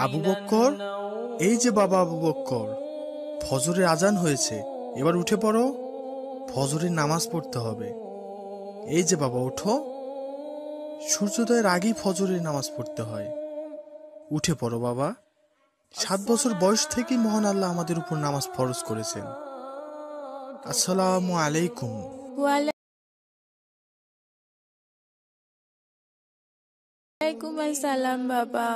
আবু বক্কর, এই যে বাবা আবু বক্কর, ফজরের আজান হয়েছে, এবার উঠে পড়ো, ফজরের নামাজ পড়তে হবে। এই যে বাবা, ওঠো, সূর্যোদয়ের আগেই ফজরের নামাজ পড়তে হয়। উঠে পড়ো বাবা। 7 বছর বয়স থেকেই মহান আল্লাহ আমাদের উপর নামাজ ফরজ করেছেন। আসসালামু আলাইকুম। ওয়ালাইকুম আসসালাম বাবা।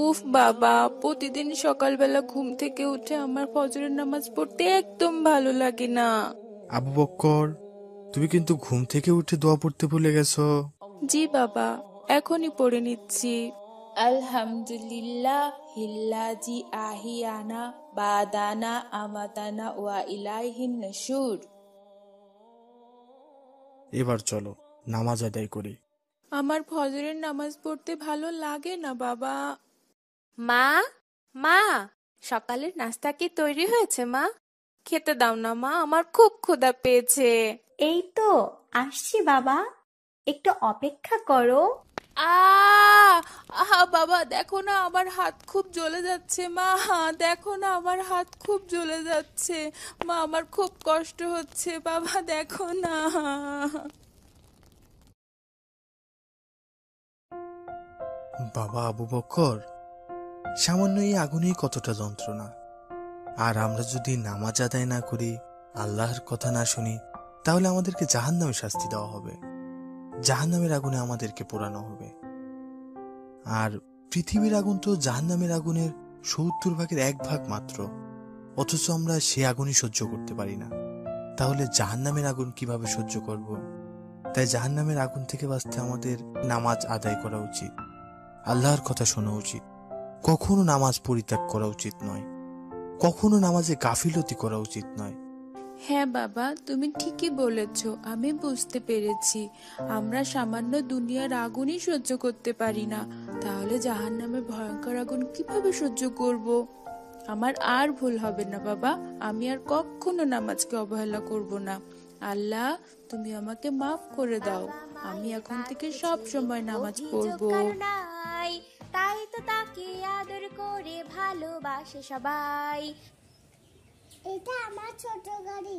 উফ বাবা, প্রতিদিন সকালবেলা ঘুম থেকে উঠে আমার ফজরের নামাজ পড়তে একদম ভালো লাগে না। আবু বক্কর, তুমি কিন্তু ঘুম থেকে উঠে দোয়া পড়তে ভুলে গেছো। জি বাবা, এখনই পড়ে নিচ্ছি। আলহামদুলিল্লাহ হিল্লাজি আহিয়ানা বাদানা আমাতানা ওয়া ইলাইহিন নাশুর। এবার চলো নামাজ আদায় করি। আমার ফজরের নামাজ পড়তে ভালো লাগে না বাবা। মা, মা, সকালের নাস্তা কি তৈরি হয়েছে মা? খেতে দাও না মা, আমার খুব ক্ষুধা পেয়েছে। এই তো আসছি বাবা, একটু অপেক্ষা করো। আহা বাবা, দেখো না আমার হাত খুব জ্বলে যাচ্ছে। মা, দেখো না আমার হাত খুব জ্বলে যাচ্ছে। মা, আমার খুব কষ্ট হচ্ছে। বাবা দেখো না। বাবা আবু বক্কর, সামান্য এই আগুনেই কতটা যন্ত্রণা। আর আমরা যদি নামাজ আদায় না করি, আল্লাহর কথা না শুনি, তাহলে আমাদেরকে জাহান্নামে শাস্তি দেওয়া হবে, জাহান্নামের আগুনে আমাদেরকে পোড়ানো হবে। আর পৃথিবীর আগুন তো জাহান্নামের আগুনের 70 ভাগের 1 ভাগ মাত্র, অথচ আমরা সে আগুনই সহ্য করতে পারি না। তাহলে জাহান্নামের আগুন কিভাবে সহ্য করব? তাই জাহান্নামের আগুন থেকে বাঁচতে আমাদের নামাজ আদায় করা উচিত, আল্লাহর কথা শোনা উচিত, কখনো নামাজ পরিত্যাগ করা উচিত নয়, কখনো নামাজে গাফিলতি করা উচিত নয়। হ্যাঁ বাবা, তুমি ঠিকই বলেছ, আমি বুঝতে পেরেছি। আমরা সামান্য দুনিয়ার আগুনই সহ্য করতে পারি না, তাহলে জাহান্নামের ভয়ঙ্কর আগুন কিভাবে সহ্য করব? আমার আর ভুল হবে না বাবা, আমি আর কখনো নামাজকে অবহেলা করব না। আল্লাহ, তুমি আমাকে মাফ করে দাও, আমি এখন থেকে সব সময় নামাজ পড়বো। তাই তো তাকে আদর করে ভালোবাসে সবাই। এটা আমার ছোট গাড়ি।